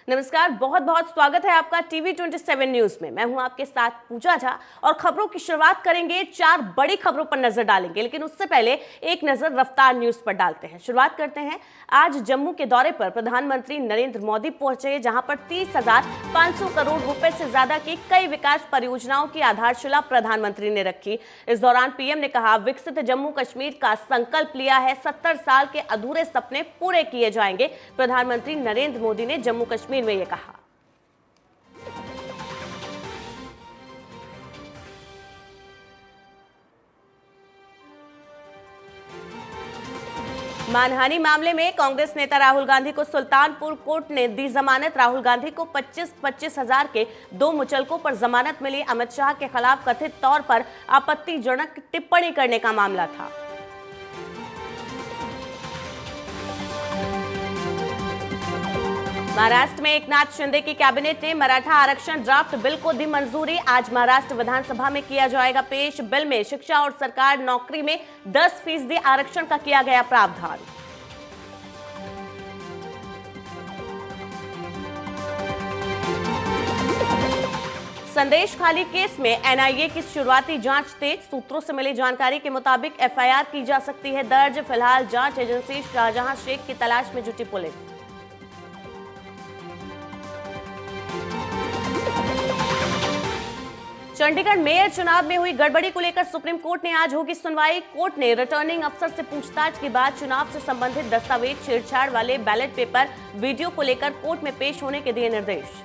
नमस्कार, बहुत बहुत स्वागत है आपका टीवी 27 न्यूज में। मैं हूं आपके साथ पूजा झा और खबरों की शुरुआत करेंगे। 4 बड़ी खबरों पर नजर डालेंगे, लेकिन उससे पहले एक नजर रफ्तार न्यूज पर डालते हैं। शुरुआत करते हैं। आज जम्मू के दौरे पर प्रधानमंत्री नरेंद्र मोदी पहुंचे, जहां पर 30,500 करोड़ रुपए से ज्यादा की कई विकास परियोजनाओं की आधारशिला प्रधानमंत्री ने रखी। इस दौरान पीएम ने कहा, विकसित जम्मू कश्मीर का संकल्प लिया है, 70 साल के अधूरे सपने पूरे किए जाएंगे। प्रधानमंत्री नरेंद्र मोदी ने जम्मू कश्मीर में यह कहा। मानहानि मामले में कांग्रेस नेता राहुल गांधी को सुल्तानपुर कोर्ट ने दी जमानत। राहुल गांधी को 25-25 हजार के 2 मुचलकों पर जमानत मिली। अमित शाह के खिलाफ कथित तौर पर आपत्तिजनक टिप्पणी करने का मामला था। महाराष्ट्र में एकनाथ शिंदे की कैबिनेट ने मराठा आरक्षण ड्राफ्ट बिल को दी मंजूरी। आज महाराष्ट्र विधानसभा में किया जाएगा पेश। बिल में शिक्षा और सरकारी नौकरी में 10% आरक्षण का किया गया प्रावधान। संदेश खाली केस में एनआईए की शुरुआती जांच तेज। सूत्रों से मिली जानकारी के मुताबिक एफआईआर की जा सकती है दर्ज। फिलहाल जांच एजेंसी शाहजहां शेख की तलाश में जुटी पुलिस। चंडीगढ़ मेयर चुनाव में हुई गड़बड़ी को लेकर सुप्रीम कोर्ट ने आज होगी सुनवाई। कोर्ट ने रिटर्निंग अफसर से पूछताछ के बाद चुनाव से संबंधित दस्तावेज, छेड़छाड़ वाले बैलेट पेपर, वीडियो को लेकर कोर्ट में पेश होने के दिए निर्देश।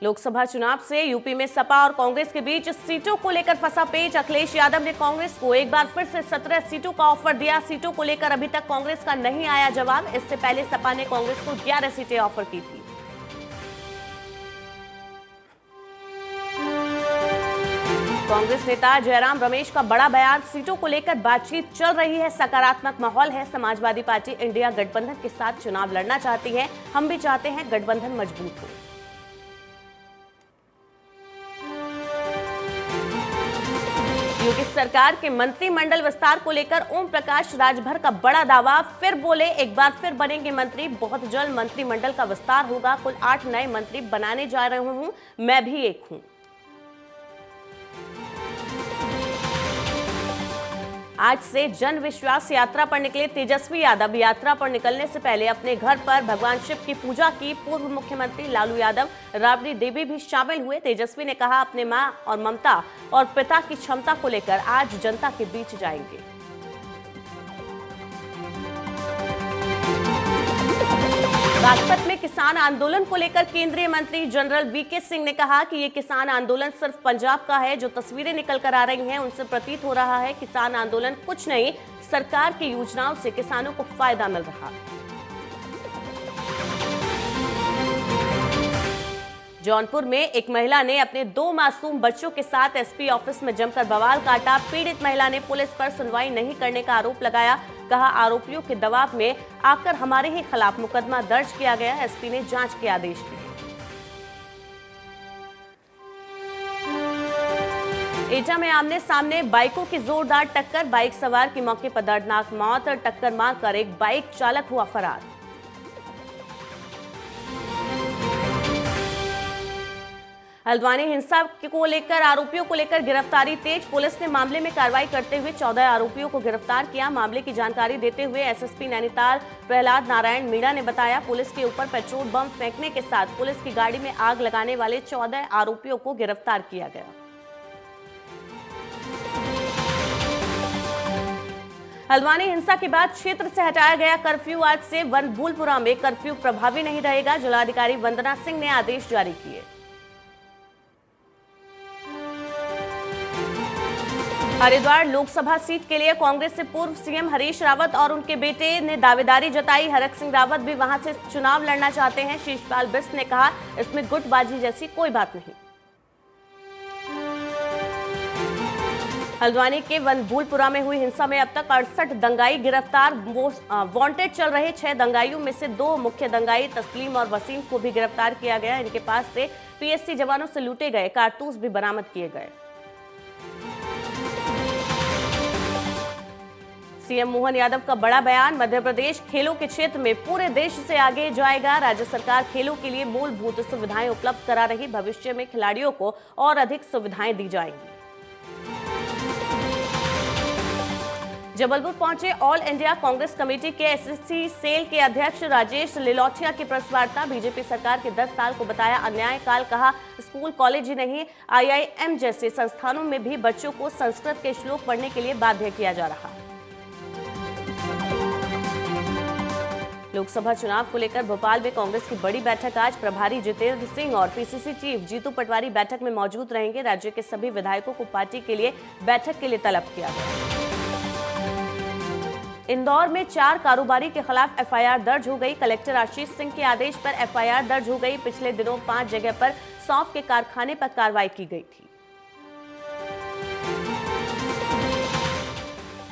लोकसभा चुनाव से यूपी में सपा और कांग्रेस के बीच सीटों को लेकर फंसा पेच। अखिलेश यादव ने कांग्रेस को एक बार फिर से 17 सीटों का ऑफर दिया। सीटों को लेकर अभी तक कांग्रेस का नहीं आया जवाब। इससे पहले सपा ने कांग्रेस को 11 सीटें ऑफर की थी। कांग्रेस नेता जयराम रमेश का बड़ा बयान, सीटों को लेकर बातचीत चल रही है, सकारात्मक माहौल है। समाजवादी पार्टी इंडिया गठबंधन के साथ चुनाव लड़ना चाहती है। हम भी चाहते हैं गठबंधन मजबूत हो। योगी सरकार के मंत्रिमंडल विस्तार को लेकर ओम प्रकाश राजभर का बड़ा दावा। फिर बोले, एक बार फिर बनेंगे मंत्री, बहुत जल्द मंत्रिमंडल का विस्तार होगा। कुल 8 नए मंत्री बनाने जा रहे हूं, मैं भी एक हूं। आज से जन विश्वास यात्रा पर निकले तेजस्वी यादव। यात्रा पर निकलने से पहले अपने घर पर भगवान शिव की पूजा की। पूर्व मुख्यमंत्री लालू यादव, राबड़ी देवी भी शामिल हुए। तेजस्वी ने कहा, अपने मां और ममता और पिता की क्षमता को लेकर आज जनता के बीच जाएंगे। बागपत में किसान आंदोलन को लेकर केंद्रीय मंत्री जनरल वीके सिंह ने कहा कि ये किसान आंदोलन सिर्फ पंजाब का है। जो तस्वीरें निकल कर आ रही हैं, उनसे प्रतीत हो रहा है किसान आंदोलन कुछ नहीं, सरकार की योजनाओं से किसानों को फायदा मिल रहा। जौनपुर में एक महिला ने अपने 2 मासूम बच्चों के साथ एसपी ऑफिस में जमकर बवाल काटा। पीड़ित महिला ने पुलिस पर सुनवाई नहीं करने का आरोप लगाया। कहा, आरोपियों के दबाव में आकर हमारे ही खिलाफ मुकदमा दर्ज किया गया। एसपी ने जांच के आदेश दिए। एटा में आमने सामने बाइकों की जोरदार टक्कर। बाइक सवार की मौके पर दर्दनाक मौत। टक्कर मारकर एक बाइक चालक हुआ फरार। हल्द्वानी हिंसा को लेकर आरोपियों को लेकर गिरफ्तारी तेज। पुलिस ने मामले में कार्रवाई करते हुए 14 आरोपियों को गिरफ्तार किया। मामले की जानकारी देते हुए एसएसपी नैनीताल प्रहलाद नारायण मीणा ने बताया, पुलिस के ऊपर पेट्रोल बम फेंकने के साथ पुलिस की गाड़ी में आग लगाने वाले 14 आरोपियों को गिरफ्तार किया गया। हल्द्वानी हिंसा के बाद क्षेत्र से हटाया गया कर्फ्यू। आज से वनभूलपुरा में कर्फ्यू प्रभावी नहीं रहेगा। जिलाधिकारी वंदना सिंह ने आदेश जारी किए। हरिद्वार लोकसभा सीट के लिए कांग्रेस से पूर्व सीएम हरीश रावत और उनके बेटे ने दावेदारी जताई। हरक सिंह रावत भी वहां से चुनाव लड़ना चाहते हैं। शीशपाल बिष्ट ने कहा, इसमें गुटबाजी जैसी कोई बात नहीं। हल्द्वानी के वनभूलपुरा में हुई हिंसा में अब तक 68 दंगाई गिरफ्तार। वांटेड चल रहे 6 दंगाइयों में से 2 मुख्य दंगाई तस्लीम और वसीम को भी गिरफ्तार किया गया। इनके पास से पीएससी जवानों से लूटे गए कारतूस भी बरामद किए गए। सीएम मोहन यादव का बड़ा बयान, मध्य प्रदेश खेलों के क्षेत्र में पूरे देश से आगे जाएगा। राज्य सरकार खेलों के लिए मूलभूत सुविधाएं उपलब्ध करा रही, भविष्य में खिलाड़ियों को और अधिक सुविधाएं दी जाएंगी। जबलपुर पहुंचे ऑल इंडिया कांग्रेस कमेटी के एसएससी सेल के अध्यक्ष राजेश लिलोथिया की प्रेस वार्ता। बीजेपी सरकार के 10 साल को बताया अन्याय काल, कहा स्कूल कॉलेज ही नहीं आईआईएम जैसे संस्थानों में भी बच्चों को संस्कृत के श्लोक पढ़ने के लिए बाध्य किया जा रहा। लोकसभा चुनाव को लेकर भोपाल में कांग्रेस की बड़ी बैठक आज। प्रभारी जितेंद्र सिंह और पीसीसी चीफ जीतू पटवारी बैठक में मौजूद रहेंगे। राज्य के सभी विधायकों को पार्टी के लिए बैठक के लिए तलब किया गया। इंदौर में 4 कारोबारी के खिलाफ एफआईआर दर्ज हो गई। कलेक्टर आशीष सिंह के आदेश पर एफआईआर दर्ज हो गई। पिछले दिनों 5 जगह पर सौंफ के कारखाने पर कार्रवाई की गई थी।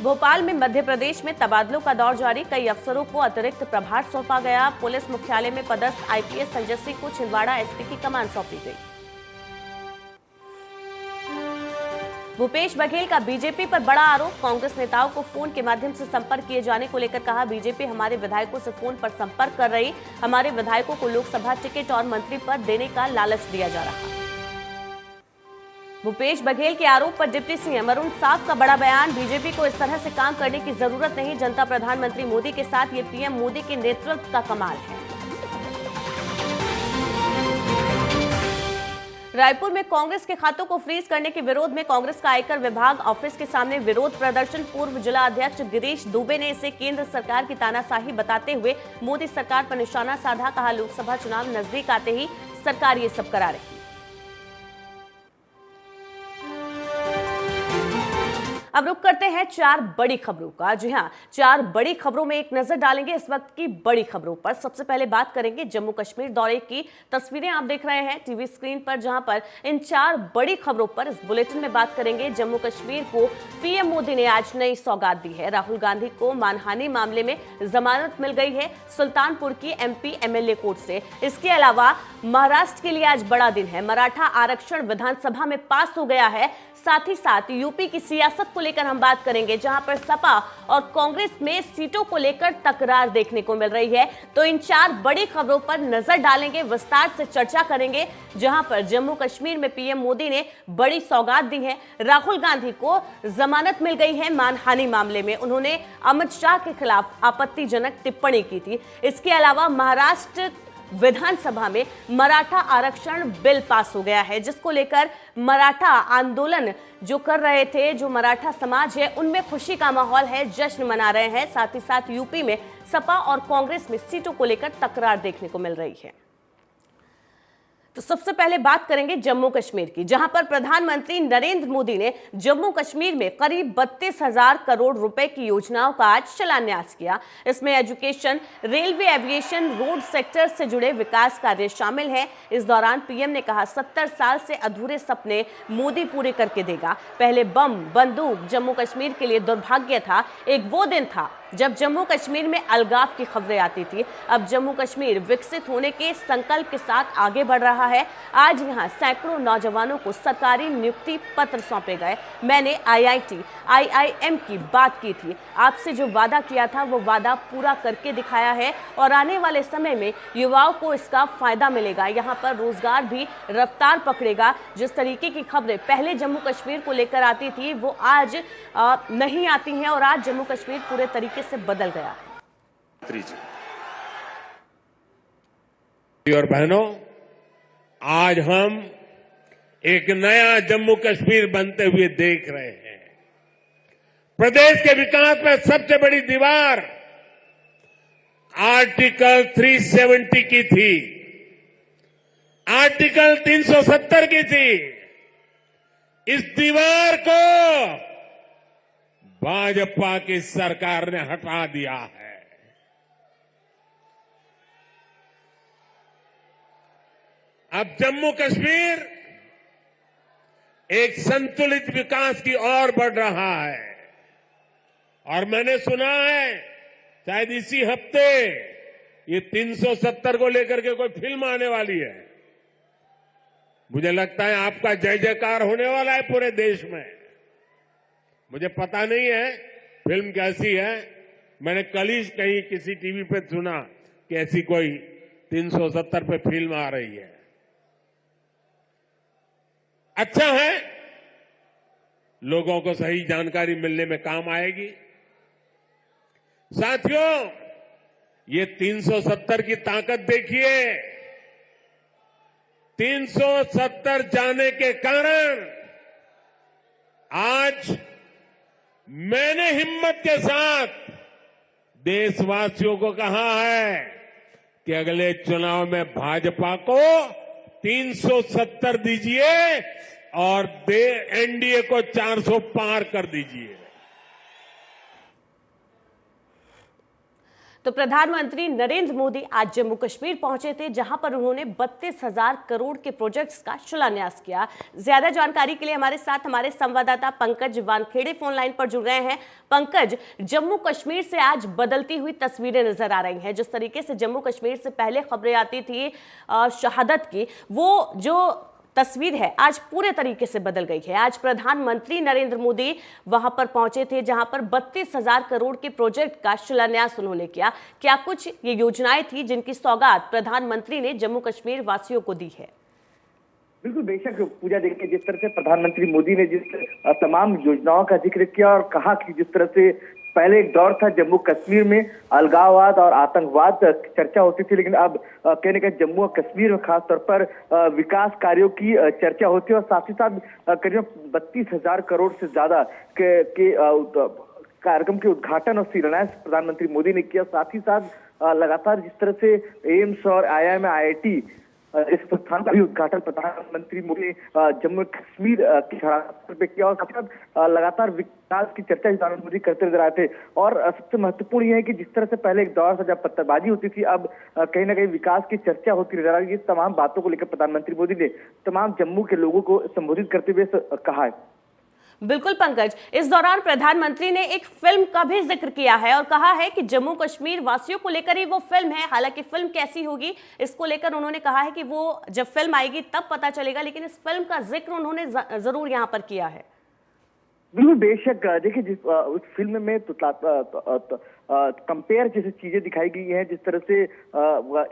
भोपाल में मध्य प्रदेश में तबादलों का दौर जारी, कई अफसरों को अतिरिक्त प्रभार सौंपा गया। पुलिस मुख्यालय में पदस्थ आईपीएस संजय सिंह को छिंदवाड़ा एसपी की कमान सौंपी गई। भूपेश बघेल का बीजेपी पर बड़ा आरोप, कांग्रेस नेताओं को फोन के माध्यम से संपर्क किए जाने को लेकर कहा बीजेपी हमारे विधायकों से फोन पर संपर्क कर रही, हमारे विधायकों को लोकसभा टिकट और मंत्री पद देने का लालच दिया जा रहा। भूपेश बघेल के आरोप पर डिप्टी सीएम अरुण साफ का बड़ा बयान, बीजेपी को इस तरह से काम करने की जरूरत नहीं, जनता प्रधानमंत्री मोदी के साथ ये पीएम मोदी के नेतृत्व का कमाल है। रायपुर में कांग्रेस के खातों को फ्रीज करने के विरोध में कांग्रेस का आयकर विभाग ऑफिस के सामने विरोध प्रदर्शन। पूर्व जिला अध्यक्ष गिरीश दुबे ने इसे केंद्र सरकार की तानाशाही बताते हुए मोदी सरकार पर निशाना साधा, कहा लोकसभा चुनाव नजदीक आते ही सरकार ये सब करा रही। अब रुक करते हैं 4 बड़ी खबरों का। जी हां, 4 बड़ी खबरों में एक नजर डालेंगे इस वक्त की बड़ी खबरों पर। सबसे पहले बात करेंगे जम्मू कश्मीर दौरे की। तस्वीरें आप देख रहे हैं टीवी स्क्रीन पर, जहां पर इन 4 बड़ी खबरों पर इस बुलेटिन में बात करेंगे। जम्मू कश्मीर को पीएम मोदी ने आज नई सौगात दी है। राहुल गांधी को मानहानि मामले में जमानत मिल गई है सुल्तानपुर की एमपी एमएलए कोर्ट से। इसके अलावा महाराष्ट्र के लिए आज बड़ा दिन है, मराठा आरक्षण विधानसभा में पास हो गया है। साथ ही साथ यूपी की सियासत को लेकर हम बात करेंगे, जहां पर सपा और कांग्रेस में सीटों को लेकर तकरार देखने को मिल रही है। तो इन 4 बड़ी खबरों पर नजर डालेंगे, विस्तार से चर्चा करेंगे, जहां पर जम्मू कश्मीर में पीएम मोदी ने बड़ी सौगात दी है। राहुल गांधी को जमानत मिल गई है मानहानि मामले में, उन्होंने अमित शाह के खिलाफ आपत्तिजनक टिप्पणी की थी। इसके अलावा महाराष्ट्र विधानसभा में मराठा आरक्षण बिल पास हो गया है, जिसको लेकर मराठा आंदोलन जो कर रहे थे, जो मराठा समाज है, उनमें खुशी का माहौल है, जश्न मना रहे हैं। साथ ही साथ यूपी में सपा और कांग्रेस में सीटों को लेकर तकरार देखने को मिल रही है। तो सबसे पहले बात करेंगे जम्मू कश्मीर की, जहां पर प्रधानमंत्री नरेंद्र मोदी ने जम्मू कश्मीर में करीब 32,000 करोड़ रुपए की योजनाओं का आज शिलान्यास किया। इसमें education, railway, aviation, road sector से जुड़े विकास कार्य शामिल हैं। इस दौरान पीएम ने कहा 70 साल से अधूरे सपने मोदी पूरे करके देगा। पहले बम बंदूक जम्मू कश्मीर के लिए दुर्भाग्य था। एक वो दिन था जब जम्मू कश्मीर में अलगाव की खबरें आती थी। अब जम्मू कश्मीर विकसित होने के संकल्प के साथ आगे बढ़ रहा है। आज यहां सैकड़ों नौजवानों को सरकारी नियुक्ति पत्र सौंपे गए। मैंने आईआईटी, आईआईएम की बात की थी, आपसे जो वादा किया था वो वादा पूरा करके दिखाया है और आने वाले समय में युवाओं को इसका फायदा मिलेगा। यहाँ पर रोजगार भी रफ्तार पकड़ेगा। जिस तरीके की खबरें पहले जम्मू कश्मीर को लेकर आती थी वो आज नहीं आती हैं और आज जम्मू कश्मीर पूरे तरीके से बदल गया है। और बहनों, आज हम एक नया जम्मू कश्मीर बनते हुए देख रहे हैं। प्रदेश के विकास में सबसे बड़ी दीवार आर्टिकल 370 की थी, आर्टिकल 370 की थी। इस दीवार को भाजपा की सरकार ने हटा दिया है। अब जम्मू कश्मीर एक संतुलित विकास की ओर बढ़ रहा है और मैंने सुना है शायद इसी हफ्ते ये 370 को लेकर के कोई फिल्म आने वाली है। मुझे लगता है आपका जय जयकार होने वाला है पूरे देश में। मुझे पता नहीं है फिल्म कैसी है, मैंने कल ही कहीं किसी टीवी पे सुना कि ऐसी कोई 370 पे फिल्म आ रही है। अच्छा है, लोगों को सही जानकारी मिलने में काम आएगी। साथियों, ये 370 की ताकत देखिए। 370 जाने के कारण आज मैंने हिम्मत के साथ देशवासियों को कहा है कि अगले चुनाव में भाजपा को 370 दीजिए और एनडीए को 400 पार कर दीजिए। तो प्रधानमंत्री नरेंद्र मोदी आज जम्मू कश्मीर पहुंचे थे, जहां पर उन्होंने 32,000 करोड़ के प्रोजेक्ट्स का शिलान्यास किया। ज्यादा जानकारी के लिए हमारे साथ हमारे संवाददाता पंकज वानखेड़े फोन लाइन पर जुड़ गए हैं। पंकज, जम्मू कश्मीर से आज बदलती हुई तस्वीरें नजर आ रही हैं। जिस तरीके से जम्मू कश्मीर से पहले खबरें आती थी शहादत की, वो जो तस्वीर है आज पूरे तरीके से बदल गई है। आज प्रधानमंत्री नरेंद्र मोदी वहां पर पहुंचे थे, जहां पर 32,000 करोड़ के प्रोजेक्ट का शिलान्यास उन्होंने किया। क्या कुछ ये योजनाएं थी जिनकी सौगात प्रधानमंत्री ने जम्मू कश्मीर वासियों को दी है? बिल्कुल, बेशक पूजा, देखिए जिस तरह से प्रधानमंत्री मोदी ने जिस तमाम योजनाओं का जिक्र किया और कहा कि जिस तरह से पहले एक दौर था जम्मू कश्मीर में अलगाववाद और आतंकवाद चर्चा होती थी, लेकिन अब कहने का जम्मू और कश्मीर में खास तौर पर विकास कार्यों की चर्चा होती है। और साथ ही साथ करीब 32,000 करोड़ से ज्यादा के कार्यक्रम के उद्घाटन और शिलान्यास प्रधानमंत्री मोदी ने किया। साथ ही साथ लगातार जिस तरह से एम्स और IIM IIT इस संस्थान का भी उद्घाटन प्रधानमंत्री मोदी ने जम्मू कश्मीर की धरातल पे किया। और साथ ही लगातार विकास की चर्चा प्रधानमंत्री मोदी करते नजर आए थे। और सबसे महत्वपूर्ण यह है कि जिस तरह से पहले एक दौर था जब पत्थरबाजी होती थी, अब कहीं ना कहीं विकास की चर्चा होती नजर आ रही है। तमाम बातों को लेकर प्रधानमंत्री मोदी ने तमाम जम्मू के लोगों को संबोधित करते हुए कहा है। बिल्कुल पंकज, इस दौरान प्रधानमंत्री ने एक फिल्म का भी जिक्र किया है और कहा है कि जम्मू कश्मीर वासियों को लेकर ही वो फिल्म है। हालांकि फिल्म कैसी होगी इसको लेकर उन्होंने कहा है कि वो जब फिल्म आएगी तब पता चलेगा, लेकिन इस फिल्म का जिक्र उन्होंने जरूर यहां पर किया है। बिल्कुल, बेशक देखिए जिस उस फिल्म में तो कंपेयर जैसी चीजें दिखाई गई हैं। जिस तरह से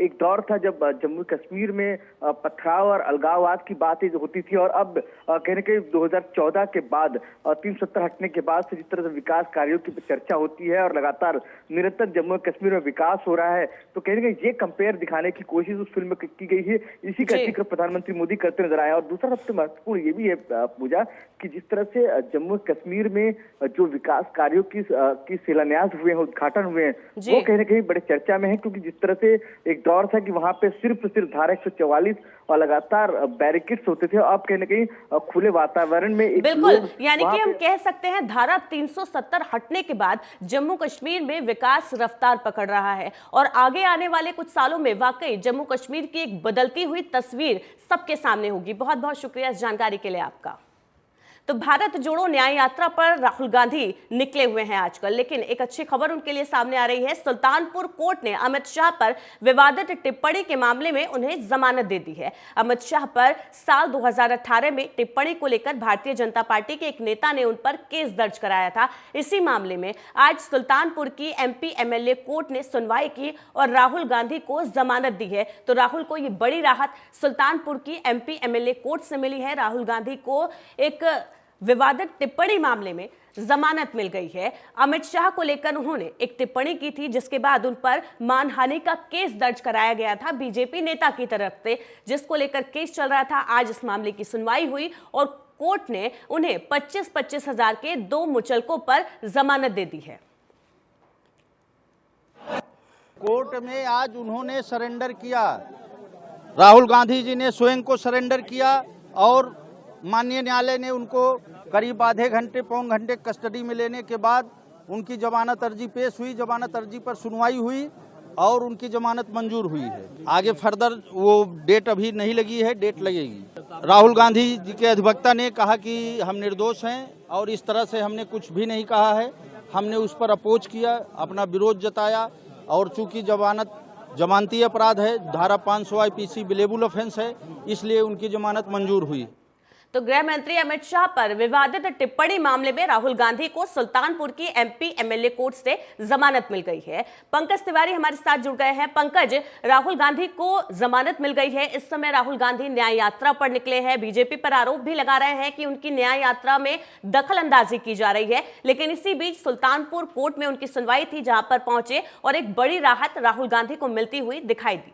एक दौर था जब जम्मू कश्मीर में पथराव और अलगाववाद की बातें होती थी, और अब कहने के 2014 के बाद 370 हटने के बाद से जिस तरह से विकास कार्यों की चर्चा होती है और लगातार निरंतर जम्मू कश्मीर में विकास हो रहा है, तो कहने के ये कंपेयर दिखाने की कोशिश उस फिल्म में की गई है। इसी का जिक्र प्रधानमंत्री मोदी करते नजर आए। और दूसरा सबसे महत्वपूर्ण ये भी है पूजा कि जिस तरह से जम्मू कश्मीर में जो विकास कार्यों की शिलान्यास हुए हैं, उद्घाटन हुए हैं, वो कहीं ना कहीं बड़े चर्चा में है। क्योंकि जिस तरह से एक दौर था कि वहां पे सिर्फ धारा 144 और लगातार बैरिकेड्स होते थे, अब कहीं ना कहीं खुले वातावरण में बिल्कुल, यानी कि हम कह सकते हैं धारा 370 हटने के बाद जम्मू कश्मीर में विकास रफ्तार पकड़ रहा है और आगे आने वाले कुछ सालों में वाकई जम्मू कश्मीर की एक बदलती हुई तस्वीर सबके सामने होगी। बहुत बहुत शुक्रिया इस जानकारी के लिए आपका। तो भारत जोड़ो न्याय यात्रा पर राहुल गांधी निकले हुए हैं आजकल, लेकिन एक अच्छी खबर उनके लिए सामने आ रही है। सुल्तानपुर कोर्ट ने अमित शाह पर विवादित टिप्पणी के मामले में उन्हें जमानत दे दी है। अमित शाह पर साल 2018 में टिप्पणी को लेकर भारतीय जनता पार्टी के एक नेता ने उन पर केस दर्ज कराया था। इसी मामले में आज सुल्तानपुर की MP MLA कोर्ट ने सुनवाई की और राहुल गांधी को जमानत दी है। तो राहुल को ये बड़ी राहत सुल्तानपुर की MP MLA कोर्ट से मिली है। राहुल गांधी को एक विवादित टिप्पणी मामले में जमानत मिल गई है। अमित शाह को लेकर उन्होंने एक टिप्पणी की थी, जिसके बाद उन पर मानहानि का केस दर्ज कराया गया था बीजेपी नेता की तरफ से, जिसको लेकर केस चल रहा था। आज इस मामले की सुनवाई हुई और कोर्ट ने उन्हें 25-25 हजार के 2 मुचलकों पर जमानत दे दी है। कोर्ट में आज उन्होंने सरेंडर किया, राहुल गांधी जी ने स्वयं को सरेंडर किया और माननीय न्यायालय ने उनको करीब आधे घंटे पौन घंटे कस्टडी में लेने के बाद उनकी जमानत अर्जी पेश हुई। जमानत अर्जी पर सुनवाई हुई और उनकी जमानत मंजूर हुई है। आगे फर्दर वो डेट अभी नहीं लगी है, डेट लगेगी। राहुल गांधी जी के अधिवक्ता ने कहा कि हम निर्दोष हैं और इस तरह से हमने कुछ भी नहीं कहा है। हमने उस पर अपोज किया, अपना विरोध जताया और चूंकि जमानती अपराध है, धारा 500 IPC बिलेबल ऑफेंस है, इसलिए उनकी जमानत मंजूर हुई। तो गृह मंत्री अमित शाह पर विवादित टिप्पणी मामले में राहुल गांधी को सुल्तानपुर की एमपी एमएलए कोर्ट से जमानत मिल गई है। पंकज तिवारी हमारे साथ जुड़ गए हैं। पंकज, राहुल गांधी को जमानत मिल गई है। इस समय राहुल गांधी न्याय यात्रा पर निकले हैं। बीजेपी पर आरोप भी लगा रहे हैं कि उनकी न्याय यात्रा में दखल अंदाजी की जा रही है, लेकिन इसी बीच सुल्तानपुर कोर्ट में उनकी सुनवाई थी, जहां पर पहुंचे और एक बड़ी राहत राहुल गांधी को मिलती हुई दिखाई दी।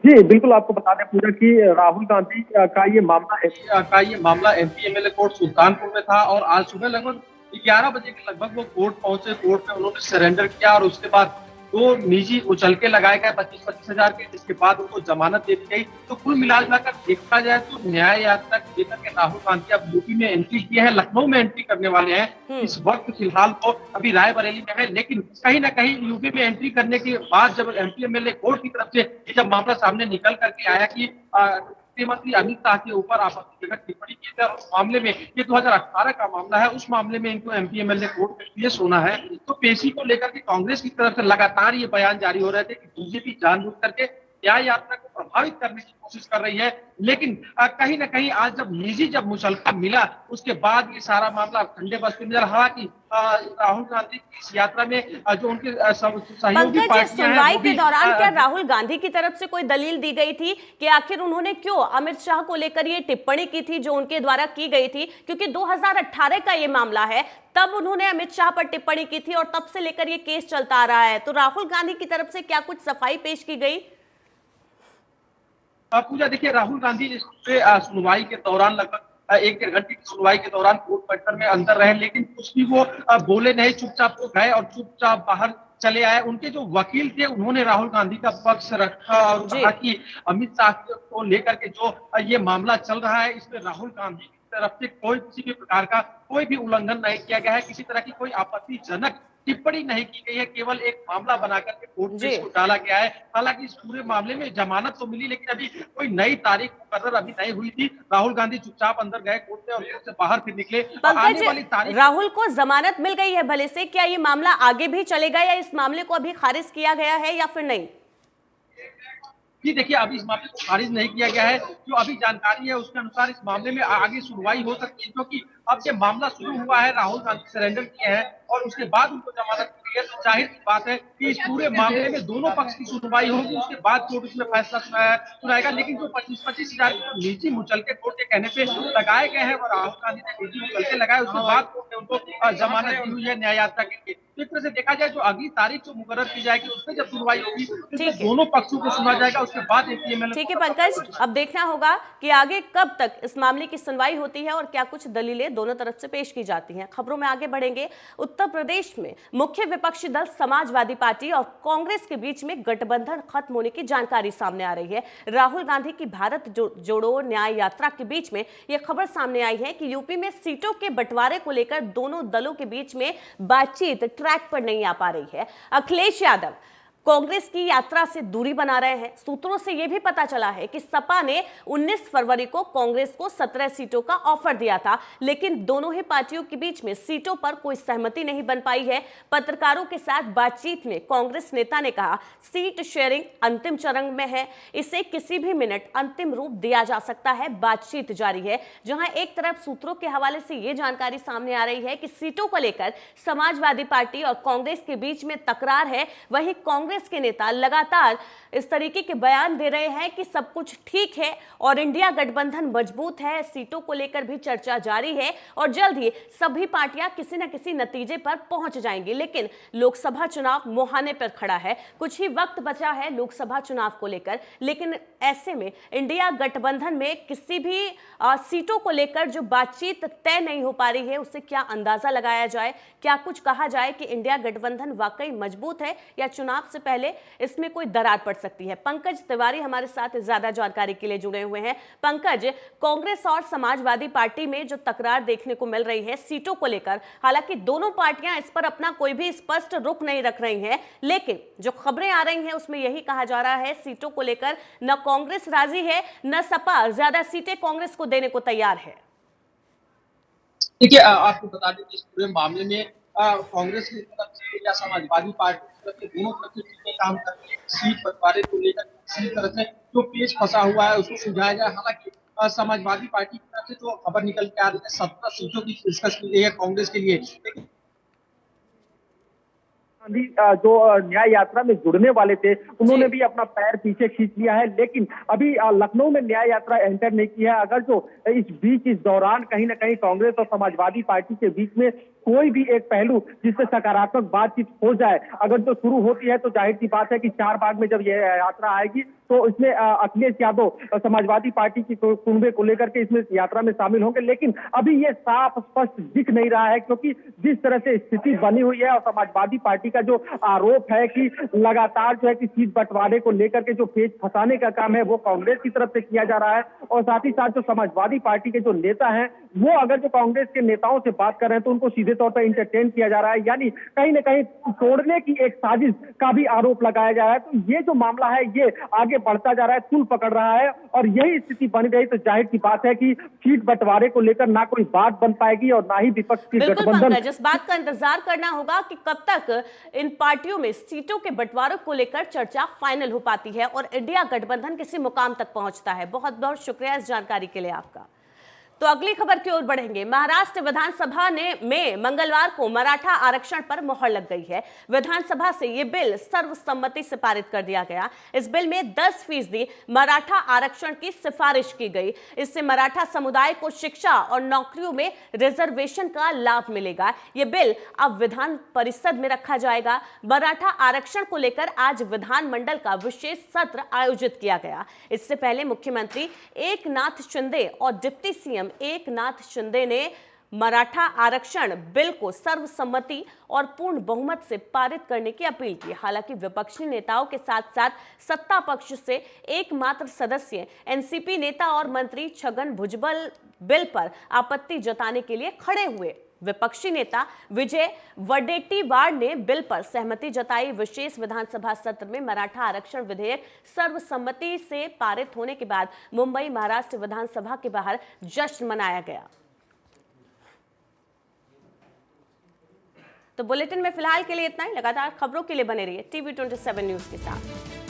जी बिल्कुल, आपको बता दें पूजा कि राहुल गांधी का ये मामला एमपी एमएलए कोर्ट सुल्तानपुर में था और आज सुबह लगभग 11 बजे के लगभग वो कोर्ट पहुंचे। कोर्ट में उन्होंने सरेंडर किया और उसके बाद दो निजी उछलके लगाए गए 25-25 हजार के, जिसके बाद उनको जमानत दे दी गई। तो कुल मिलाकर देखा जाए तो न्याय यात्रा को लेकर के राहुल गांधी अब यूपी में एंट्री किए हैं, लखनऊ में एंट्री करने वाले हैं। इस वक्त फिलहाल तो अभी रायबरेली में है, लेकिन कहीं ना कहीं यूपी में एंट्री करने के बाद जब एमपी एमएलए कोर्ट की तरफ से जब मामला सामने निकल करके आया कि मंत्री अमित शाह के ऊपर आपत्तिजनक टिप्पणी की थी, उस मामले में ये 2018 का मामला है, उस मामले में इनको एमपी एमएलए कोर्ट में पेश होना है। तो पेशी को लेकर के कांग्रेस की तरफ से लगातार ये बयान जारी हो रहे थे कि बीजेपी जानबूझ करके न्याय यात्रा को प्रभावित करने की कोशिश कर रही है, लेकिन कहीं ना कहीं आज जब मुचलका मिला उसके बाद ये सारा मामला ठंडे बस्ते में। हालांकि राहुल गांधी की इस यात्रा में जो उनके सहयोगी पार्टियां सुनवाई के दौरान क्या राहुल गांधी की तरफ से कोई दलील दी गई थी कि आखिर उन्होंने क्यों अमित शाह को लेकर ये टिप्पणी की थी जो उनके द्वारा की गई थी? क्योंकि 2018 का ये मामला है, तब उन्होंने अमित शाह पर टिप्पणी की थी और तब से लेकर ये केस चलता आ रहा है। तो राहुल गांधी की तरफ से क्या कुछ सफाई पेश की गई? पूजा देखिए, राहुल गांधी इस सुनवाई के दौरान लगभग 1-1.5 घंटे की सुनवाई के दौरान कोर्ट परिसर में अंदर रहे, लेकिन कुछ भी वो बोले नहीं, चुपचाप वो गए और चुपचाप बाहर चले आए। उनके जो वकील थे उन्होंने राहुल गांधी का पक्ष रखा और कहा कि अमित शाह को लेकर के जो ये मामला चल रहा है, इसमें राहुल गांधी की तरफ से किसी भी प्रकार का कोई भी उल्लंघन नहीं किया गया है, किसी तरह की कोई आपत्तिजनक टिप्पणी नहीं की गई है, केवल एक मामला बनाकर के कोर्ट में इसको डाला गया है। हालांकि इस पूरे मामले में जमानत तो मिली, लेकिन अभी कोई नई तारीख मुकर्रर अभी नहीं हुई थी। राहुल गांधी चुपचाप अंदर गए कोर्ट में और कोर्ट से बाहर फिर निकले। आने वाली तारीख राहुल को जमानत मिल गई है भले से, क्या ये मामला आगे भी चलेगा या इस मामले को अभी खारिज किया गया है या फिर नहीं? जी देखिए, अभी इस मामले को खारिज नहीं किया गया है। जो अभी जानकारी है उसके अनुसार इस मामले में आगे सुनवाई हो सकती है, क्योंकि अब ये मामला शुरू हुआ है, राहुल गांधी सरेंडर किए हैं और उसके बाद उनको जमानत मिली है। तो जाहिर सी बात है कि इस पूरे मामले में दोनों पक्ष की सुनवाई होगी, उसके बाद कोर्ट इसमें फैसला सुनाएगा। लेकिन जो 25-25 हजार निजी मुचलके कोर्ट के कहने पे लगाए गए हैं, वो राहुल गांधी ने निजी मुचलके लगाए, उसके बाद कोर्ट ने उनको जमानत दी हुई है न्याय यात्रा के लिए। एक तरह से देखा जाए जो अगली तारीख जो मुकर्रर की जाएगी उसमें जब सुनवाई होगी तो दोनों पक्षों को सुना जाएगा, उसके बाद ठीक है पंकज, अब देखना होगा कि आगे कब तक इस मामले की सुनवाई होती है और क्या कुछ दलीलें दोनों तरफ से पेश की जाती हैं। खबरों में आगे बढ़ेंगे। उत्तर प्रदेश में मुख्य विपक्षी दल समाजवादी पार्टी और कांग्रेस के बीच में गठबंधन खत्म होने की जानकारी सामने आ रही है। राहुल गांधी की भारत जोड़ो न्याय यात्रा के बीच में यह खबर सामने आई है कि यूपी में सीटों के बंटवारे को लेकर दोनों दलों के बीच में बातचीत ट्रैक पर नहीं आ पा रही है। अखिलेश यादव कांग्रेस की यात्रा से दूरी बना रहे हैं। सूत्रों से यह भी पता चला है कि सपा ने 19 फरवरी को कांग्रेस को 17 सीटों का ऑफर दिया था, लेकिन दोनों ही पार्टियों के बीच में सीटों पर कोई सहमति नहीं बन पाई है। पत्रकारों के साथ बातचीत में कांग्रेस नेता ने कहा, सीट शेयरिंग अंतिम चरण में है, इसे किसी भी मिनट अंतिम रूप दिया जा सकता है। बातचीत जारी है, जहां एक तरफ सूत्रों के हवाले से यह जानकारी सामने आ रही है कि सीटों को लेकर समाजवादी पार्टी और कांग्रेस के बीच में तकरार है, वहीं कांग्रेस के नेता लगातार इस तरीके के बयान दे रहे हैं कि सब कुछ ठीक है और इंडिया गठबंधन मजबूत है। सीटों को लेकर भी चर्चा जारी है और जल्द ही सभी पार्टियां किसी न किसी नतीजे पर पहुंच जाएंगी। लेकिन लोकसभा चुनाव मुहाने पर खड़ा है, कुछ ही वक्त बचा है लोकसभा चुनाव को लेकर, लेकिन ऐसे में इंडिया गठबंधन में किसी भी सीटों को लेकर जो बातचीत तय नहीं हो पा रही है, उससे क्या अंदाजा लगाया जाए, क्या कुछ कहा जाए कि इंडिया गठबंधन वाकई मजबूत है या चुनाव से पहले इसमें कोई दरार पड़ सकती है। पंकज तिवारी हमारे साथ ज्यादा जानकारी के लिए जुड़े हुए हैं। पंकज, कांग्रेस और समाजवादी पार्टी में जो तकरार देखने को मिल रही है सीटों को लेकर, हालांकि दोनों पार्टियां इस पर अपना कोई भी स्पष्ट रुख नहीं रख रही हैं, लेकिन जो खबरें आ रही हैं उसमें यही कहा जा रहा है सीटों को लेकर न कांग्रेस राजी है न सपा ज्यादा सीटें कांग्रेस को देने को तैयार है। देखिए, आपको बता दें कि इस पूरे मामले में कांग्रेस की तरफ से या समाजवादी पार्टी की तरफ से दोनों तरफ से टीमें काम कर रही है। सीट बंटवारे को लेकर किसी तरह से जो पेच फंसा हुआ है उसको सुलझाया जाए। हालांकि समाजवादी पार्टी की तरफ की तो खबर निकल के आ रही है 17 सीटों की डिस्कस की गई है कांग्रेस के लिए। गांधी जो न्याय यात्रा में जुड़ने वाले थे उन्होंने भी अपना पैर पीछे खींच लिया है, लेकिन अभी लखनऊ में न्याय यात्रा एंटर नहीं की है। अगर जो इस दौरान कहीं ना कहीं कांग्रेस और समाजवादी पार्टी के बीच में कोई भी एक पहलू जिससे सकारात्मक बातचीत हो जाए, अगर जो शुरू होती है तो जाहिर सी बात है कि चारबाग में जब यह यात्रा आएगी तो इसमें अखिलेश यादव समाजवादी पार्टी की कुनबे को लेकर के इसमें यात्रा में शामिल होंगे। लेकिन अभी ये साफ स्पष्ट दिख नहीं रहा है, क्योंकि जिस तरह से स्थिति बनी हुई है और समाजवादी पार्टी का जो आरोप है कि लगातार जो है कि सीट बंटवारे को लेकर के जो पेच फंसाने का काम है वो कांग्रेस की तरफ से किया जा रहा है, और साथ ही साथ जो समाजवादी पार्टी के जो नेता हैं वो अगर जो कांग्रेस के नेताओं से बात कर रहे हैं तो उनको सीधे तौर पर इंटरटेन किया जा रहा है, यानी कहीं ना कहीं तोड़ने की एक साजिश का भी आरोप लगाया जा रहा है। तो ये जो मामला है ये आगे बढ़ता जा रहा है, तूल पकड़ रहा है, और यही स्थिति बन गई तो जाहिर सी बात है कि सीट बंटवारे को लेकर ना कोई बात बन पाएगी और ना ही विपक्ष की गठबंधन। जिस बात का इंतजार करना होगा कि कब तक इन पार्टियों में सीटों के बंटवारे को लेकर चर्चा फाइनल हो पाती है और इंडिया गठबंधन किसी मुकाम तक पहुंचता है। बहुत बहुत शुक्रिया इस जानकारी के लिए आपका। तो अगली खबर की ओर बढ़ेंगे। महाराष्ट्र विधानसभा में मंगलवार को मराठा आरक्षण पर मुहर लग गई है। विधानसभा से यह बिल सर्वसम्मति से पारित कर दिया गया। इस बिल में 10% मराठा आरक्षण की सिफारिश की गई। इससे मराठा समुदाय को शिक्षा और नौकरियों में रिजर्वेशन का लाभ मिलेगा। यह बिल अब विधान परिषद में रखा जाएगा। मराठा आरक्षण को लेकर आज विधानमंडल का विशेष सत्र आयोजित किया गया। इससे पहले मुख्यमंत्री एकनाथ शिंदे और डिप्टी सीएम एकनाथ शिंदे ने मराठा आरक्षण बिल को सर्वसम्मति और पूर्ण बहुमत से पारित करने की अपील की। हालांकि विपक्षी नेताओं के साथ साथ सत्ता पक्ष से एकमात्र सदस्य एनसीपी नेता और मंत्री छगन भुजबल बिल पर आपत्ति जताने के लिए खड़े हुए। विपक्षी नेता विजय वडेट्टीवार ने बिल पर सहमति जताई। विशेष विधानसभा सत्र में मराठा आरक्षण विधेयक सर्वसम्मति से पारित होने के बाद मुंबई महाराष्ट्र विधानसभा के बाहर जश्न मनाया गया। तो बुलेटिन में फिलहाल के लिए इतना ही। लगातार खबरों के लिए बने रहिए TV 27 न्यूज के साथ।